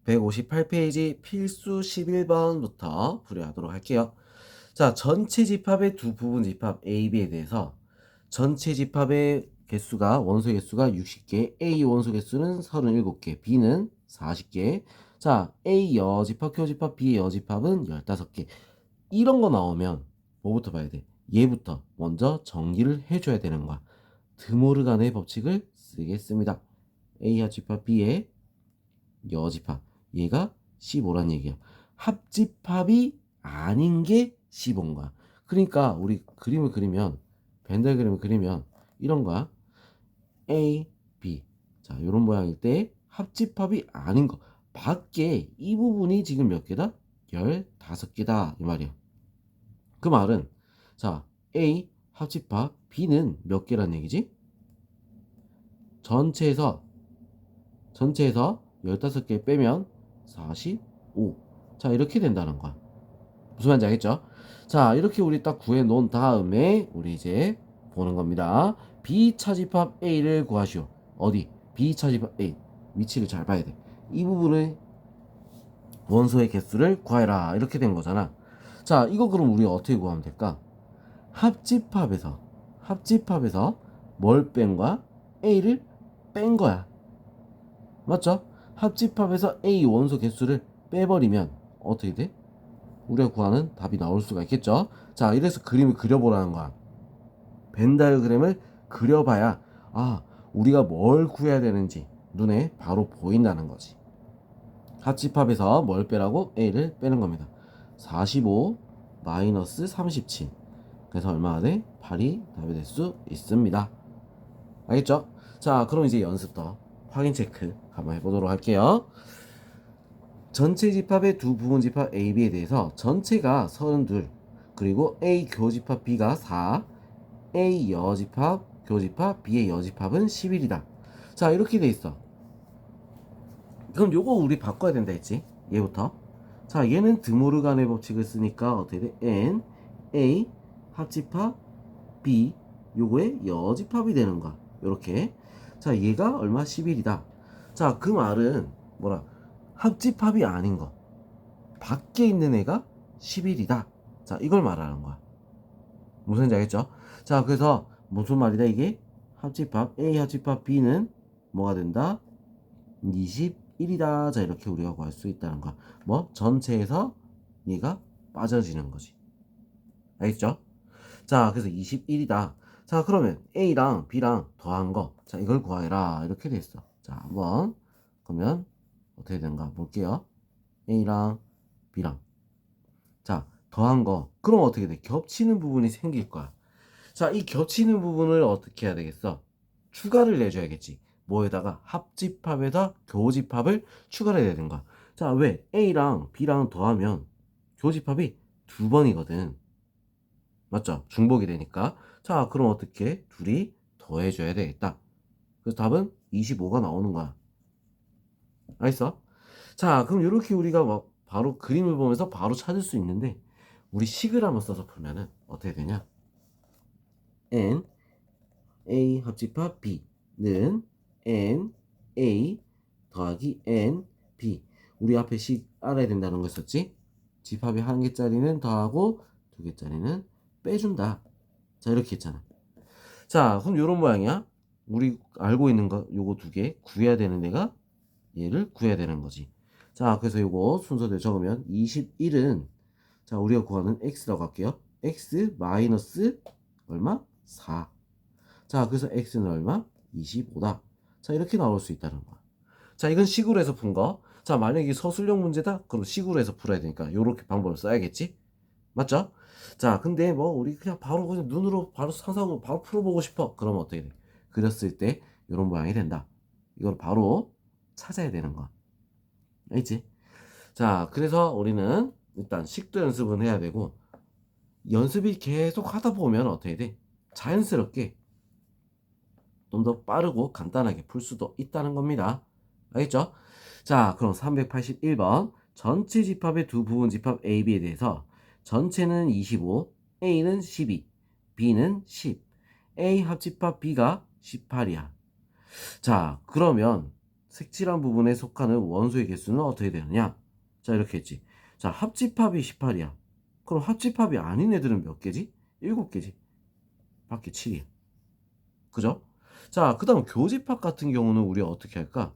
158페이지 필수 11번부터 풀이하도록 할게요. 자, 전체 집합의 두 부분 집합 A, B에 대해서 전체 집합의 개수가 원소 개수가 60개, A 원소 개수는 37개, B는 40개. 자, A 여집합, 교집합, B 여집합은 15개. 이런 거 나오면 뭐부터 봐야 돼? 얘부터 먼저 정리를 해줘야 되는 거야. 드모르간의 법칙을 쓰겠습니다. A 여집합, B의 여집합. 얘가 15란 얘기야. 합집합이 아닌 게 15인 거야. 그러니까 우리 그림을 그리면 벤달 그림을 그리면 이런 거야. A, B. 자, 이런 모양일 때 합집합이 아닌 거. 밖에 이 부분이 지금 몇 개다? 15개다. 이 말이야. 그 말은 자, A 합집합 B는 몇 개란 얘기지? 전체에서 15개 빼면 45. 자, 이렇게 된다는 거야. 무슨 말인지 알겠죠? 자, 이렇게 우리 딱 구해 놓은 다음에 우리 이제 보는 겁니다. B 차집합 A를 구하시오. 어디? B 차집합 A. 위치를 잘 봐야 돼. 이 부분의 원소의 개수를 구해라. 이렇게 된 거잖아. 자, 이거 그럼 우리 어떻게 구하면 될까? 합집합에서 뭘 뺀 거야? A를 뺀 거야. 맞죠? 합집합에서 A 원소 개수를 빼버리면 어떻게 돼? 우리가 구하는 답이 나올 수가 있겠죠. 자, 이래서 그림을 그려보라는 거야. 벤 다이어그램을 그려봐야 우리가 뭘 구해야 되는지 눈에 바로 보인다는 거지. 합집합에서 뭘 빼라고? A를 빼는 겁니다. 45 마이너스 37. 그래서 얼마가 돼? 8이 답이 될 수 있습니다. 알겠죠? 자, 그럼 이제 연습 더 확인 체크 한번 해보도록 할게요. 전체 집합의 두 부분 집합 A, B에 대해서 전체가 32, 그리고 A 교집합 B가 4, A 여집합 교집합 B의 여집합은 11이다. 자, 이렇게 돼 있어. 그럼 요거 우리 바꿔야 된다 했지? 얘부터. 자, 얘는 드모르간의 법칙을 쓰니까 어떻게 돼? N A 합집합 B 요거의 여집합이 되는 거야. 요렇게. 자, 얘가 얼마? 11이다. 자, 그 말은 뭐라? 합집합이 아닌 거. 밖에 있는 애가 11이다. 자, 이걸 말하는 거야. 무슨 말인지 알겠죠? 자, 그래서 무슨 말이다 이게? 합집합 A 합집합 B는 뭐가 된다? 21이다. 자, 이렇게 우리가 구할 수 있다는 거야. 뭐? 전체에서 얘가 빠져지는 거지. 알겠죠? 자, 그래서 21이다. 자, 그러면 A랑 B랑 더한 거. 자, 이걸 구하라. 이렇게 돼 있어. 자, 한번 그러면 어떻게 되는가 볼게요. A랑 B랑. 자, 더한 거. 그럼 어떻게 돼? 겹치는 부분이 생길 거야. 자, 이 겹치는 부분을 어떻게 해야 되겠어? 추가를 내줘야겠지. 뭐에다가? 합집합에다 교집합을 추가를 해야 되는 거야. 자, 왜? A랑 B랑 더하면 교집합이 두 번이거든. 맞죠? 중복이 되니까. 자, 그럼 어떻게? 둘이 더해줘야 되겠다. 그래서 답은 25가 나오는 거야. 알겠어? 자, 그럼 이렇게 우리가 막 바로 그림을 보면서 바로 찾을 수 있는데, 우리 식을 한번 써서 풀면은 어떻게 되냐? N A 합집합 B는 N A 더하기 N B. 우리 앞에 식 알아야 된다는 거 있었지? 집합이 한 개짜리는 더하고 두 개짜리는 빼준다. 자, 이렇게 했잖아. 자, 그럼 요런 모양이야. 우리 알고 있는 거 요거 두 개 구해야 되는 애가 얘를 구해야 되는 거지. 자, 그래서 요거 순서대로 적으면 21은 자, 우리가 구하는 x라고 할게요. x 마이너스 얼마? 4. 자, 그래서 x는 얼마? 25다. 자, 이렇게 나올 수 있다는 거야. 자, 이건 식으로 해서 푼 거. 자, 만약에 서술형 문제다? 그럼 식으로 해서 풀어야 되니까 요렇게 방법을 써야겠지? 맞죠? 자, 근데 뭐 우리 그냥 눈으로 바로 상상으로 바로 풀어보고 싶어. 그러면 어떻게 돼? 그렸을 때 이런 모양이 된다. 이걸 바로 찾아야 되는 거야. 알겠지? 자, 그래서 우리는 일단 식도 연습은 해야 되고 연습이 계속 하다 보면 어떻게 돼? 자연스럽게 좀 더 빠르고 간단하게 풀 수도 있다는 겁니다. 알겠죠? 자, 그럼 381번 전체 집합의 두 부분 집합 A, B에 대해서 전체는 25, A는 12, B는 10. A 합집합 B가 18이야. 자, 그러면 색칠한 부분에 속하는 원소의 개수는 어떻게 되느냐? 자, 이렇게 했지. 자, 합집합이 18이야. 그럼 합집합이 아닌 애들은 몇 개지? 7개지. 밖에 7이야. 그죠? 자, 그 다음 교집합 같은 경우는 우리가 어떻게 할까?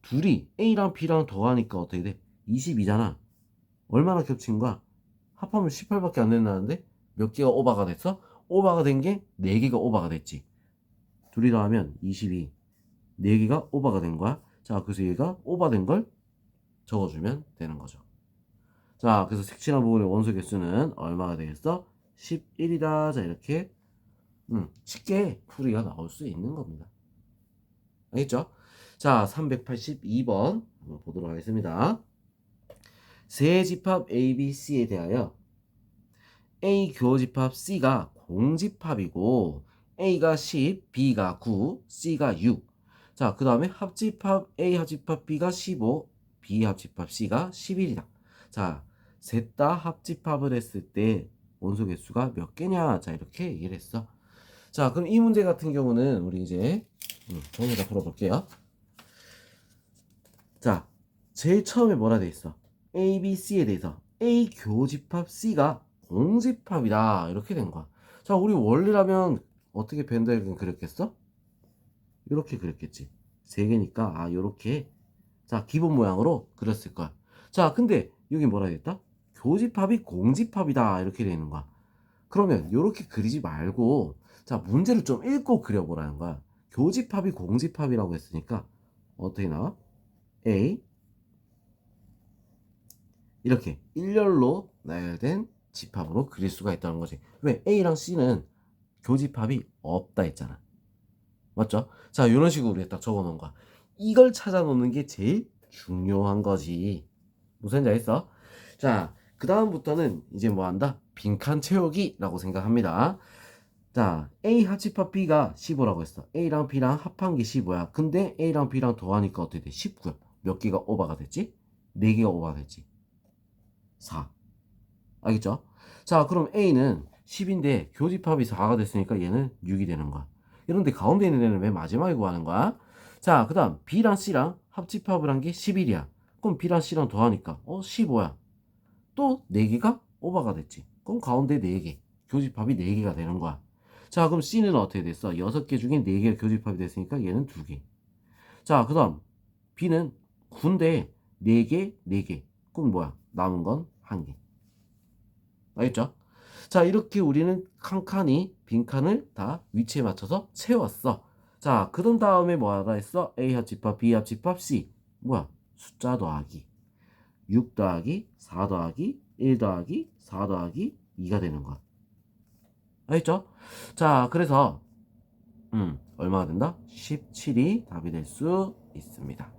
둘이 A랑 B랑 더하니까 어떻게 돼? 22잖아. 얼마나 겹친 거야? 합하면 18밖에 안 된다는데 몇 개가 오버가 됐어? 오버가 된 게 4개가 오버가 됐지. 둘이 더하면 22. 4개가 오버가 된 거야. 자, 그래서 얘가 오버된 걸 적어주면 되는 거죠. 자, 그래서 색칠한 부분의 원소 개수는 얼마가 되겠어? 11이다. 자, 이렇게 쉽게 풀이가 나올 수 있는 겁니다. 알겠죠? 자, 382번 한번 보도록 하겠습니다. 세 집합 A, B, C에 대하여 A 교집합 C가 공집합이고 A가 10, B가 9, C가 6. 자, 그 다음에 합집합 A 합집합 B가 15, B 합집합 C가 11이다. 자, 셋 다 합집합을 했을 때 원소 개수가 몇 개냐? 자, 이렇게 얘기를 했어. 자, 그럼 이 문제 같은 경우는 우리 이제 전부 다 풀어볼게요. 자, 제일 처음에 뭐라 돼 있어? A, B, C에 대해서 A 교집합 C가 공집합이다. 이렇게 된 거야. 자, 우리 원래라면 어떻게 벤다이어그램 그렸겠어? 이렇게 그렸겠지. 세 개니까 요렇게 자, 기본 모양으로 그렸을 거야. 자, 근데 여기 뭐라 했다? 교집합이 공집합이다. 이렇게 되는 거야. 그러면 이렇게 그리지 말고 자, 문제를 좀 읽고 그려보라는 거야. 교집합이 공집합이라고 했으니까 어떻게 나와? A 이렇게 일렬로 나열된 집합으로 그릴 수가 있다는 거지. 왜? A랑 C는 교집합이 없다 했잖아. 맞죠? 자, 이런 식으로 우리가 딱 적어 놓은 거야. 이걸 찾아 놓는 게 제일 중요한 거지. 무슨 말인지 알겠어? 자, 그 다음부터는 이제 뭐 한다? 빈칸 채우기라고 생각합니다. 자, A 합집합 B가 15라고 했어. A랑 B랑 합한 게 15야. 근데 A랑 B랑 더하니까 어떻게 돼? 19야. 몇 개가 오버가 됐지? 4개가 오버가 됐지. 4. 알겠죠? 자, 그럼 A는 10인데 교집합이 4가 됐으니까 얘는 6이 되는 거야. 이런데 가운데 있는 애는 맨 마지막에 구하는 거야. 자, 그 다음 B랑 C랑 합집합을 한 게 11이야. 그럼 B랑 C랑 더하니까 15야. 또 4개가 오버가 됐지. 그럼 가운데 4개. 교집합이 4개가 되는 거야. 자, 그럼 C는 어떻게 됐어? 6개 중에 4개가 교집합이 됐으니까 얘는 2개. 자, 그 다음 B는 9인데 4개, 4개. 그럼 뭐야? 남은 건 1개. 알겠죠? 자, 이렇게 우리는 칸칸이 빈칸을 다 위치에 맞춰서 채웠어. 자, 그런 다음에 뭐하라 했어? A 합집합, B 합집합, C. 뭐야? 숫자 더하기. 6 더하기 4 더하기 1 더하기 4 더하기 2가 되는 거야. 알겠죠? 자, 그래서 얼마가 된다? 17이 답이 될 수 있습니다.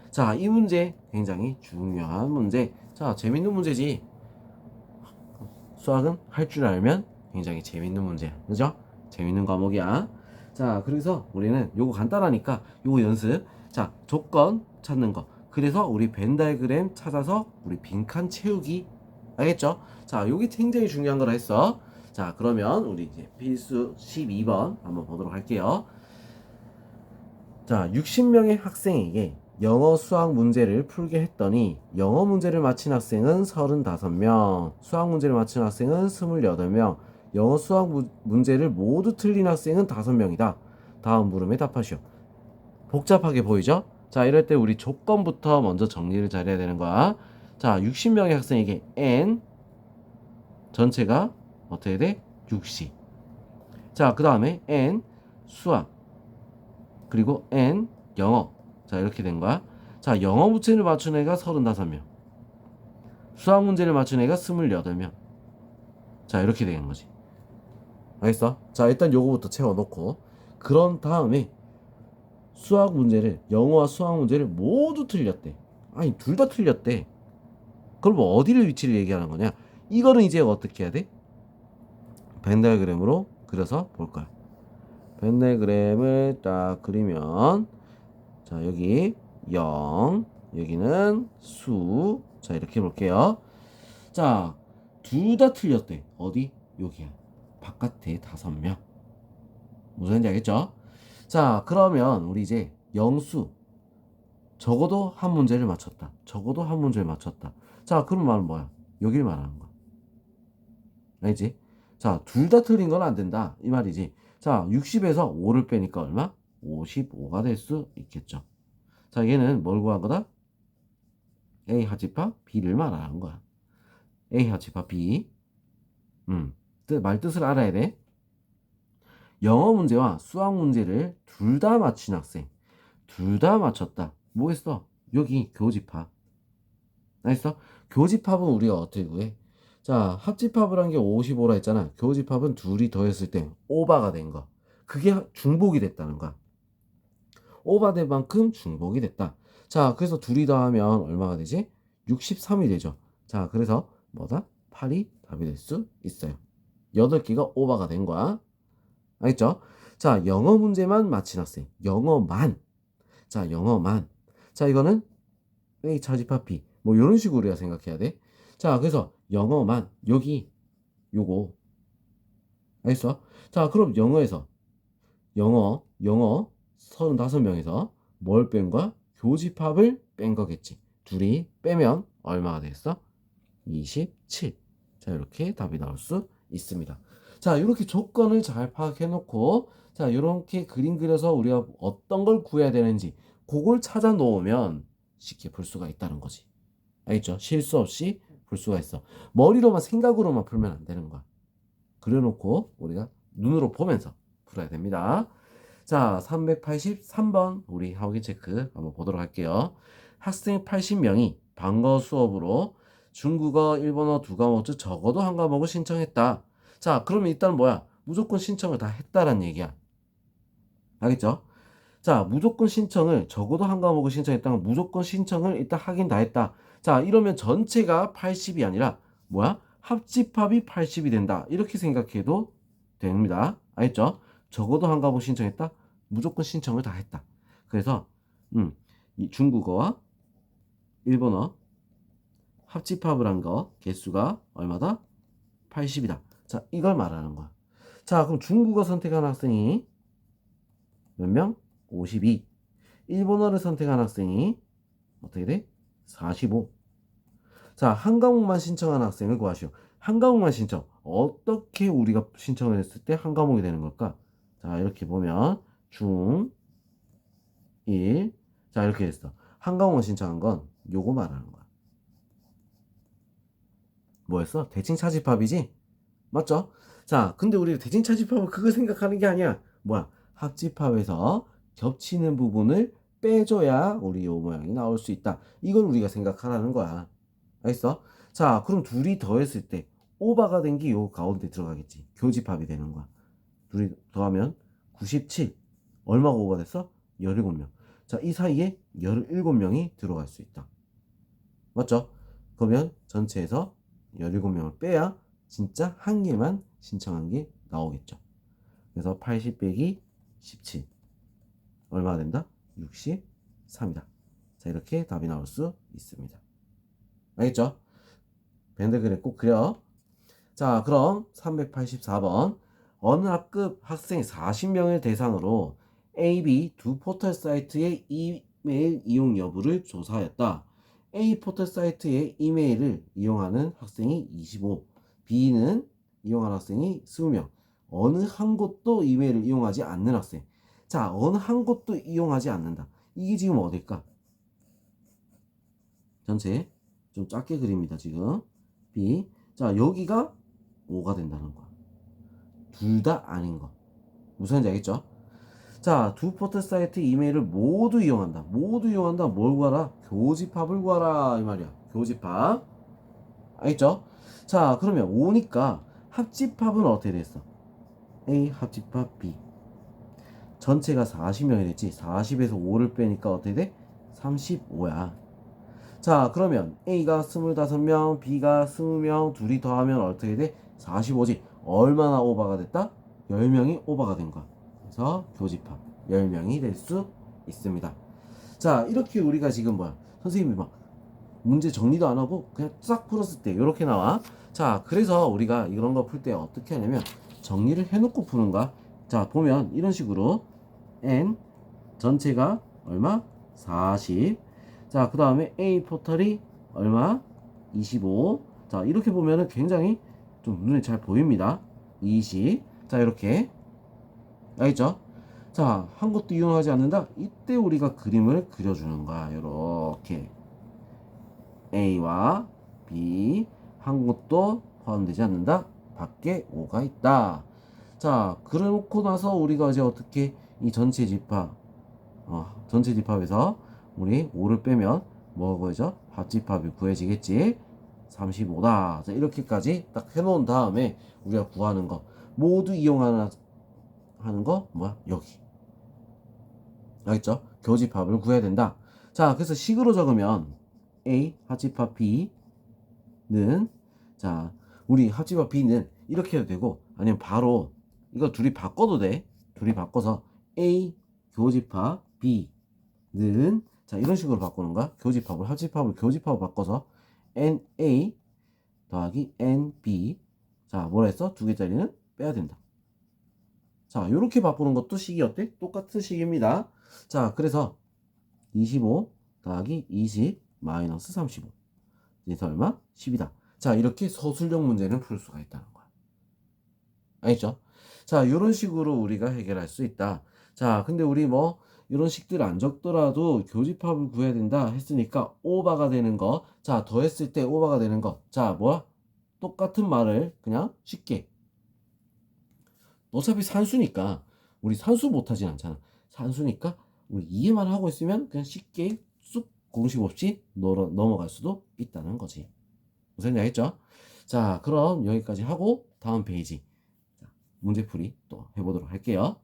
자, 이 문제 굉장히 중요한 문제. 자, 재밌는 문제지. 수학은 할 줄 알면 굉장히 재밌는 문제야. 그죠? 재밌는 과목이야. 자, 그래서 우리는 요거 간단하니까 요거 연습. 자, 조건 찾는 거. 그래서 우리 벤 다이어그램 찾아서 우리 빈칸 채우기. 알겠죠? 자, 요게 굉장히 중요한 거라 했어. 자, 그러면 우리 이제 필수 12번 한번 보도록 할게요. 자, 60명의 학생에게 영어 수학 문제를 풀게 했더니 영어 문제를 맞힌 학생은 35명, 수학 문제를 맞힌 학생은 28명, 영어 수학 문제를 모두 틀린 학생은 5명이다. 다음 물음에 답하시오. 복잡하게 보이죠? 자, 이럴 때 우리 조건부터 먼저 정리를 잘해야 되는 거야. 자, 60명의 학생에게 N 전체가 어떻게 돼? 60. 자, 그 다음에 N 수학 그리고 N 영어. 자, 이렇게 된 거야. 자, 영어 문제를 맞춘 애가 35명. 수학 문제를 맞춘 애가 28명. 자, 이렇게 되는 거지. 알겠어? 자, 일단 요거부터 채워놓고 그런 다음에 수학 문제를 영어와 수학 문제를 모두 틀렸대. 아니, 둘 다 틀렸대. 그럼 뭐 어디를 위치를 얘기하는 거냐? 이거는 이제 어떻게 해야 돼? 벤 다이어그램으로 그려서 볼 거야. 벤 다이어그램을 딱 그리면 자, 여기 0, 여기는 수. 자, 이렇게 볼게요. 자, 둘 다 틀렸대. 어디? 여기야. 바깥에 5명. 무슨 말인지 알겠죠? 자, 그러면 우리 이제 영수. 적어도 한 문제를 맞췄다. 적어도 한 문제를 맞췄다. 자, 그럼 말은 뭐야? 여길 말하는 거야. 알지? 자, 둘 다 틀린 건 안 된다. 이 말이지. 자, 60에서 5를 빼니까 얼마? 55가 될 수 있겠죠. 자, 얘는 뭘 구한 거다? A 합집합 B를 말하는 거야. A 합집합 B. 말 뜻을 알아야 돼. 영어 문제와 수학 문제를 둘 다 맞힌 학생. 둘 다 맞췄다. 뭐 했어? 여기 교집합. 알겠어? 교집합은 우리가 어떻게 구해? 자, 합집합을 한 게 55라 했잖아. 교집합은 둘이 더했을 때 오바가 된 거. 그게 중복이 됐다는 거야. 오바된 만큼 중복이 됐다. 자, 그래서 둘이 더하면 얼마가 되지? 63이 되죠. 자, 그래서 뭐다? 8이 답이 될 수 있어요. 8개가 오바가 된 거야. 알겠죠? 자, 영어 문제만 맞힌 학생. 영어만. 자, 영어만. 자, 이거는 A 차집합 B. 뭐 이런 식으로 우리가 생각해야 돼. 자, 그래서 영어만 여기 요거. 알겠어? 자, 그럼 영어 35명에서 뭘 뺀 거야? 교집합을 뺀 거겠지. 둘이 빼면 얼마가 되겠어? 27. 자, 이렇게 답이 나올 수 있습니다. 자, 이렇게 조건을 잘 파악해 놓고, 자, 이렇게 그림 그려서 우리가 어떤 걸 구해야 되는지, 그걸 찾아 놓으면 쉽게 풀 수가 있다는 거지. 알겠죠? 실수 없이 풀 수가 있어. 머리로만, 생각으로만 풀면 안 되는 거야. 그려놓고, 우리가 눈으로 보면서 풀어야 됩니다. 자, 383번, 우리 하우기 체크 한번 보도록 할게요. 학생 80명이 방과 수업으로 중국어, 일본어 두 과목 중 적어도 한 과목을 신청했다. 자, 그러면 일단 뭐야? 무조건 신청을 다 했다란 얘기야. 알겠죠? 자, 무조건 신청을, 적어도 한 과목을 신청했다는 무조건 신청을 일단 하긴 다 했다. 자, 이러면 전체가 80이 아니라 뭐야? 합집합이 80이 된다. 이렇게 생각해도 됩니다. 알겠죠? 적어도 한 과목 신청했다. 무조건 신청을 다 했다. 그래서 이 중국어와 일본어 합집합을 한 거 개수가 얼마다? 80이다. 자, 이걸 말하는 거야. 자, 그럼 중국어 선택한 학생이 몇 명? 52. 일본어를 선택한 학생이 어떻게 돼? 45. 자, 한 과목만 신청한 학생을 구하시오. 한 과목만 신청. 어떻게 우리가 신청을 했을 때 한 과목이 되는 걸까? 자, 이렇게 보면 중, 1. 자, 이렇게 됐어. 한 과목만 신청한 건 요거 말하는 거야. 뭐였어? 대칭 차집합이지? 맞죠? 자, 근데 우리 대칭 차집합은 그거 생각하는 게 아니야. 뭐야? 합집합에서 겹치는 부분을 빼줘야 우리 요 모양이 나올 수 있다. 이걸 우리가 생각하라는 거야. 알겠어? 자, 그럼 둘이 더했을 때 오바가 된 게 요 가운데 들어가겠지. 교집합이 되는 거야. 둘이 더하면 97. 얼마가 오바됐어? 17명. 자, 이 사이에 17명이 들어갈 수 있다. 맞죠? 그러면 전체에서 17명을 빼야 진짜 한 개만 신청한 게 나오겠죠. 그래서 80 빼기 17 얼마가 된다? 63이다. 자, 이렇게 답이 나올 수 있습니다. 알겠죠? 밴드그램 꼭 그려. 자, 그럼 384번 어느 학급 학생 40명을 대상으로 A, B 두 포털 사이트의 이메일 이용 여부를 조사하였다. A 포털 사이트의 이메일을 이용하는 학생이 25, B는 이용하는 학생이 20명. 어느 한 곳도 이메일을 이용하지 않는 학생. 자, 어느 한 곳도 이용하지 않는다. 이게 지금 어딜까? 전체 좀 작게 그립니다, 지금. B. 자, 여기가 5가 된다는 거야. 둘 다 아닌 거. 무슨 말인지 알겠죠? 자, 두 포털 사이트 이메일을 모두 이용한다. 모두 이용한다. 뭘 구하라? 교집합을 구하라. 이 말이야. 교집합. 알겠죠? 자, 그러면 5니까 합집합은 어떻게 됐어? A 합집합 B. 전체가 40명이 됐지. 40에서 5를 빼니까 어떻게 돼? 35야. 자, 그러면 A가 25명, B가 20명, 둘이 더하면 어떻게 돼? 45지. 얼마나 오버가 됐다? 10명이 오버가 된 거야. 그래서 교집합 10명이 될 수 있습니다. 자, 이렇게 우리가 지금 뭐야? 선생님이 막 문제 정리도 안 하고 그냥 싹 풀었을 때 이렇게 나와. 자, 그래서 우리가 이런 거 풀 때 어떻게 하냐면 정리를 해놓고 푸는 거야. 자, 보면 이런 식으로 N 전체가 얼마? 40. 자, 그 다음에 A 포털이 얼마? 25. 자, 이렇게 보면은 굉장히 좀 눈에 잘 보입니다. 20. 자, 이렇게. 알겠죠? 자, 한 것도 이용하지 않는다. 이때 우리가 그림을 그려주는 거야. 이렇게. A와 B 한 곳도 포함되지 않는다. 밖에 5가 있다. 자, 그래놓고 나서 우리가 이제 어떻게 이 전체 집합, 전체 집합에서 우리 5를 빼면 뭐가 구해져? 합집합이 구해지겠지? 35다. 자, 이렇게까지 딱 해놓은 다음에 우리가 구하는 거 모두 이용하는 하는 거 뭐야? 여기. 알겠죠? 교집합을 구해야 된다. 자, 그래서 식으로 적으면 A 합집합 B는 자, 우리 합집합 B는 이렇게 해도 되고 아니면 바로 이거 둘이 바꿔도 돼. 둘이 바꿔서 A 교집합 B는 자, 이런 식으로 바꾸는 거야. 교집합을 합집합을 교집합으로 바꿔서 NA 더하기 NB 자, 뭐라 했어? 두 개짜리는 빼야 된다. 자, 이렇게 바꾸는 것도 식이 어때? 똑같은 식입니다. 자, 그래서 25 더하기 20 마이너스 35 그래서 얼마? 10이다. 자, 이렇게 서술형 문제는 풀 수가 있다는 거야. 알겠죠? 자, 이런 식으로 우리가 해결할 수 있다. 자, 근데 우리 뭐 이런 식들 안 적더라도 교집합을 구해야 된다 했으니까 오버가 되는 거. 자, 더했을 때 오버가 되는 거. 자, 뭐야? 똑같은 말을 그냥 쉽게. 어차피 산수니까 우리 산수 못하진 않잖아. 산수니까 우리 이해만 하고 있으면 그냥 쉽게 쑥 공식 없이 넘어갈 수도 있다는 거지. 무슨 얘기 알겠죠? 자, 그럼 여기까지 하고 다음 페이지 문제풀이 또 해보도록 할게요.